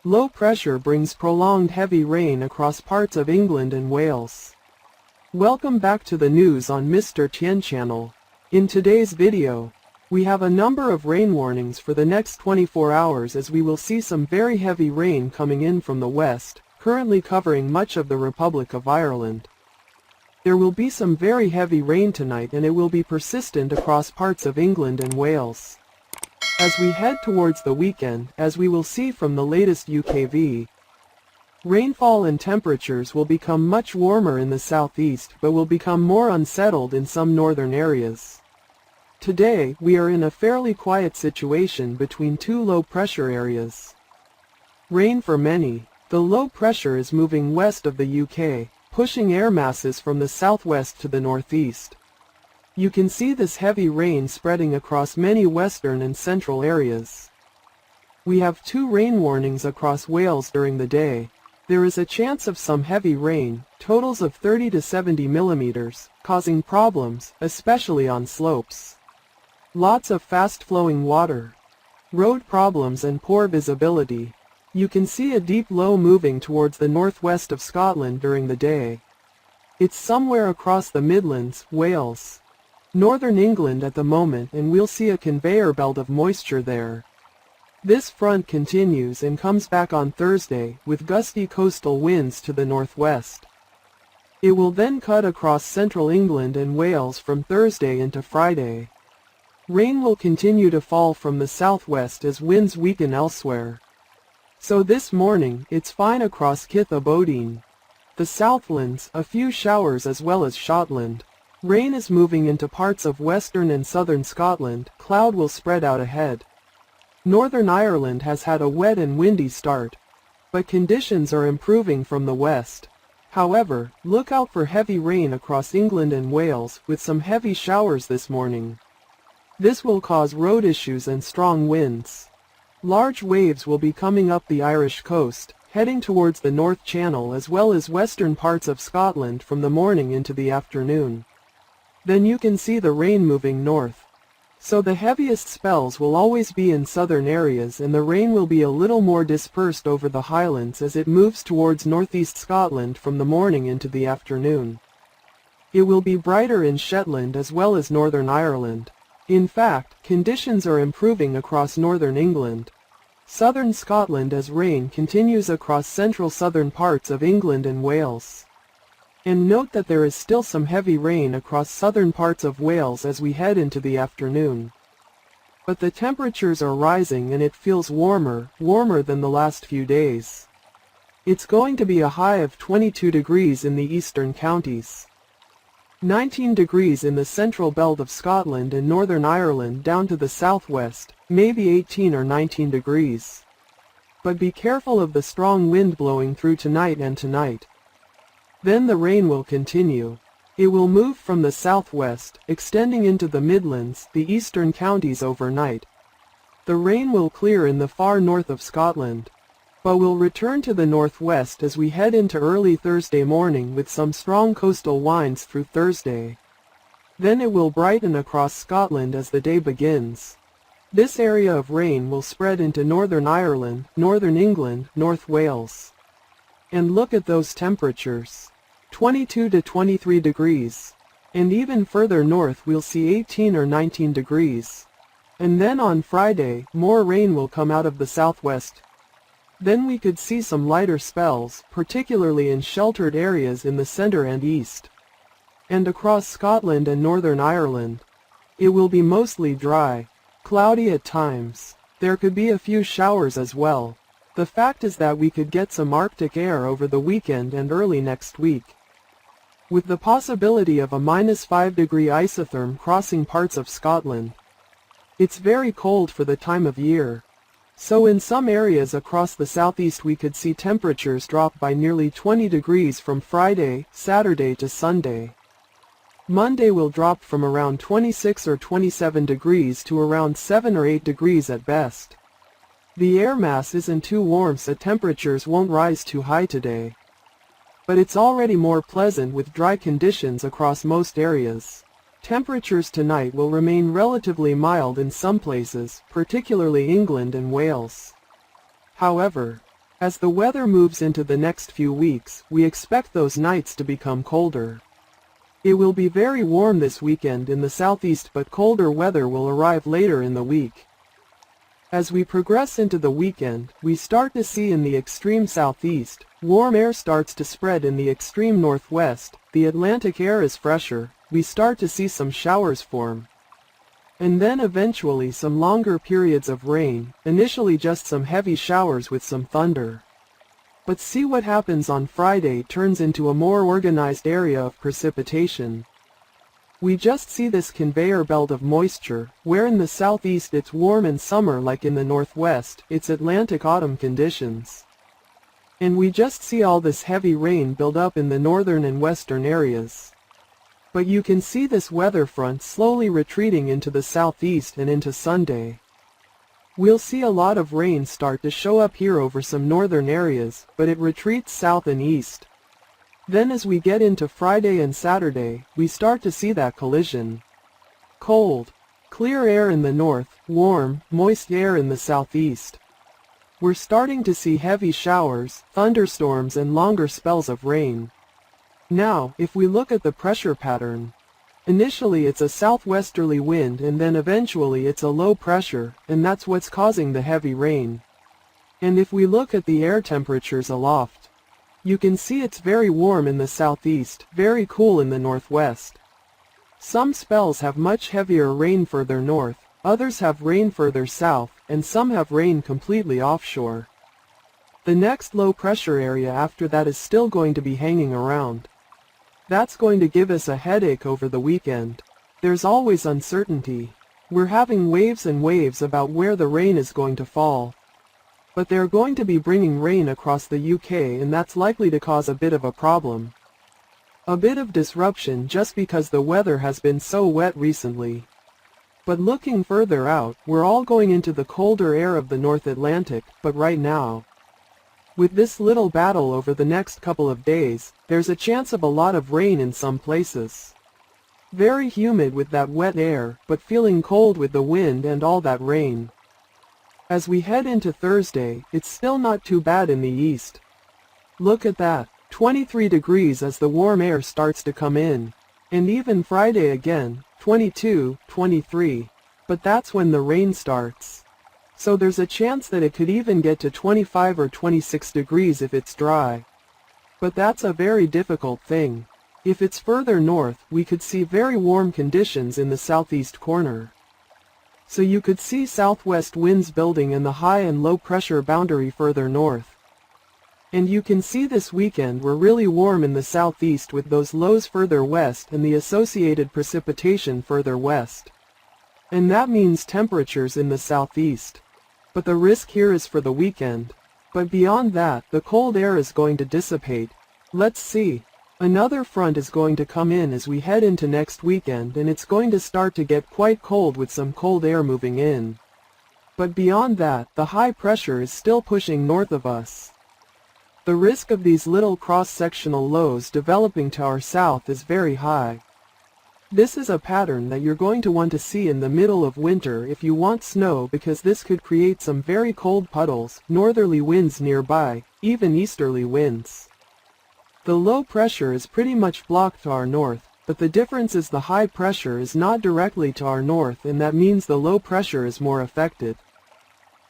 Low pressure brings prolonged heavy rain across parts of England and Wales. Welcome back to the news on Mr Tien channel. In today's video, we have a number of rain warnings for the next 24 hours as we will see some very heavy rain coming in from the west, currently covering much of the Republic of Ireland. There will be some very heavy rain tonight and it will be persistent across parts of England and Wales. As we head towards the weekend, as we will see from the latest UKV, rainfall and temperatures will become much warmer in the southeast but will become more unsettled in some northern areas. Today, we are in a fairly quiet situation between two low-pressure areas. Rain for many. The low pressure is moving west of the UK, pushing air masses from the southwest to the northeast. You can see this heavy rain spreading across many western and central areas. We have 2 rain warnings across Wales during the day. There is a chance of some heavy rain, totals of 30 to 70 millimeters, causing problems, especially on slopes. Lots of fast-flowing water. Road problems and poor visibility. You can see a deep low moving towards the northwest of Scotland during the day. It's somewhere across the Midlands, Wales, northern England at the moment, and we'll see a conveyor belt of moisture there. This front continues and comes back on Thursday, with gusty coastal winds to the northwest. It will then cut across central England and Wales from Thursday into Friday. Rain will continue to fall from the southwest as winds weaken elsewhere. So this morning, it's fine across Kith Aberdeen, the Southlands, a few showers as well as Shotland. Rain is moving into parts of western and southern Scotland, cloud will spread out ahead. Northern Ireland has had a wet and windy start, but conditions are improving from the west. However, look out for heavy rain across England and Wales, with some heavy showers this morning. This will cause road issues and strong winds. Large waves will be coming up the Irish coast, heading towards the North Channel as well as western parts of Scotland from the morning into the afternoon. Then you can see the rain moving north. So the heaviest spells will always be in southern areas and the rain will be a little more dispersed over the highlands as it moves towards northeast Scotland from the morning into the afternoon. It will be brighter in Shetland as well as Northern Ireland. In fact, conditions are improving across northern England. Southern Scotland as rain continues across central southern parts of England and Wales. And note that there is still some heavy rain across southern parts of Wales as we head into the afternoon. But the temperatures are rising and it feels warmer than the last few days. It's going to be a high of 22 degrees in the eastern counties. 19 degrees in the central belt of Scotland and Northern Ireland down to the southwest, maybe 18 or 19 degrees. But be careful of the strong wind blowing through tonight and tonight. Then the rain will continue. It will move from the southwest, extending into the Midlands, the eastern counties overnight. The rain will clear in the far north of Scotland, but will return to the northwest as we head into early Thursday morning with some strong coastal winds through Thursday. Then it will brighten across Scotland as the day begins. This area of rain will spread into Northern Ireland, Northern England, North Wales. And look at those temperatures. 22 to 23 degrees. And even further north we'll see 18 or 19 degrees. And then on Friday, more rain will come out of the southwest. Then we could see some lighter spells, particularly in sheltered areas in the center and east. And across Scotland and Northern Ireland, it will be mostly dry, cloudy at times. There could be a few showers as well. The fact is that we could get some Arctic air over the weekend and early next week, with the possibility of a -5-degree isotherm crossing parts of Scotland. It's very cold for the time of year. So in some areas across the southeast we could see temperatures drop by nearly 20 degrees from Friday, Saturday to Sunday. Monday will drop from around 26 or 27 degrees to around 7 or 8 degrees at best. The air mass isn't too warm so temperatures won't rise too high today. But it's already more pleasant with dry conditions across most areas. Temperatures tonight will remain relatively mild in some places, particularly England and Wales. However, As the weather moves into the next few weeks, we expect those nights to become colder. It will be very warm this weekend in the southeast, but colder weather will arrive later in the week. As we progress into the weekend, we start to see in the extreme southeast, warm air starts to spread in the extreme northwest, the Atlantic air is fresher, we start to see some showers form. And then eventually some longer periods of rain, initially just some heavy showers with some thunder. But see what happens on Friday turns into a more organized area of precipitation. We just see this conveyor belt of moisture, where in the southeast it's warm and summer like in the northwest, it's Atlantic autumn conditions. And we just see all this heavy rain build up in the northern and western areas. But you can see this weather front slowly retreating into the southeast and into Sunday. We'll see a lot of rain start to show up here over some northern areas, but it retreats south and east. Then as we get into Friday and Saturday, we start to see that collision. Cold, clear air in the north, warm, moist air in the southeast. We're starting to see heavy showers, thunderstorms and longer spells of rain. Now, if we look at the pressure pattern, initially it's a southwesterly wind and then eventually it's a low pressure, and that's what's causing the heavy rain. And if we look at the air temperatures aloft, you can see it's very warm in the southeast, very cool in the northwest. Some spells have much heavier rain further north, others have rain further south, and some have rain completely offshore. The next low pressure area after that is still going to be hanging around. That's going to give us a headache over the weekend. There's always uncertainty. We're having waves and waves about where the rain is going to fall. But they're going to be bringing rain across the UK, and that's likely to cause a bit of a problem. A bit of disruption just because the weather has been so wet recently. But looking further out, we're all going into the colder air of the North Atlantic, but right now, with this little battle over the next couple of days, there's a chance of a lot of rain in some places. Very humid with that wet air, but feeling cold with the wind and all that rain. As we head into Thursday, it's still not too bad in the east. Look at that, 23 degrees as the warm air starts to come in. And even Friday again, 22, 23. But that's when the rain starts. So there's a chance that it could even get to 25 or 26 degrees if it's dry. But that's a very difficult thing. If it's further north, we could see very warm conditions in the southeast corner. So you could see southwest winds building in the high and low pressure boundary further north. And you can see this weekend we're really warm in the southeast with those lows further west and the associated precipitation further west. And that means temperatures in the southeast. But the risk here is for the weekend. But beyond that, the cold air is going to dissipate. Let's see. Another front is going to come in as we head into next weekend, and it's going to start to get quite cold with some cold air moving in. But beyond that, the high pressure is still pushing north of us. The risk of these little cross-sectional lows developing to our south is very high. This is a pattern that you're going to want to see in the middle of winter if you want snow, because this could create some very cold puddles, northerly winds nearby, even easterly winds. The low pressure is pretty much blocked to our north, but the difference is the high pressure is not directly to our north, and that means the low pressure is more affected.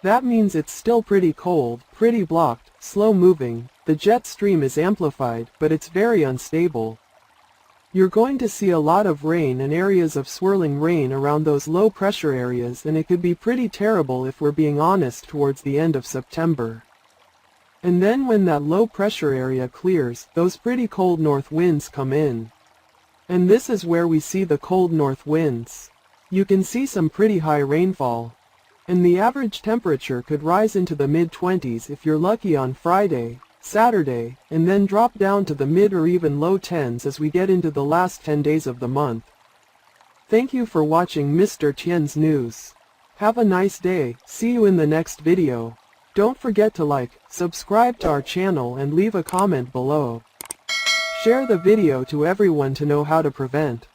That means it's still pretty cold, pretty blocked, slow moving, the jet stream is amplified, but it's very unstable. You're going to see a lot of rain and areas of swirling rain around those low pressure areas, and it could be pretty terrible if we're being honest towards the end of September. And then when that low pressure area clears, those pretty cold north winds come in. And this is where we see the cold north winds. You can see some pretty high rainfall. And the average temperature could rise into the mid-20s if you're lucky on Friday, Saturday, and then drop down to the mid or even low 10s as we get into the last 10 days of the month. Thank you for watching Mr. Tien's news. Have a nice day. See you in the next video. Don't forget to like, subscribe to our channel and leave a comment below. Share the video to everyone to know how to prevent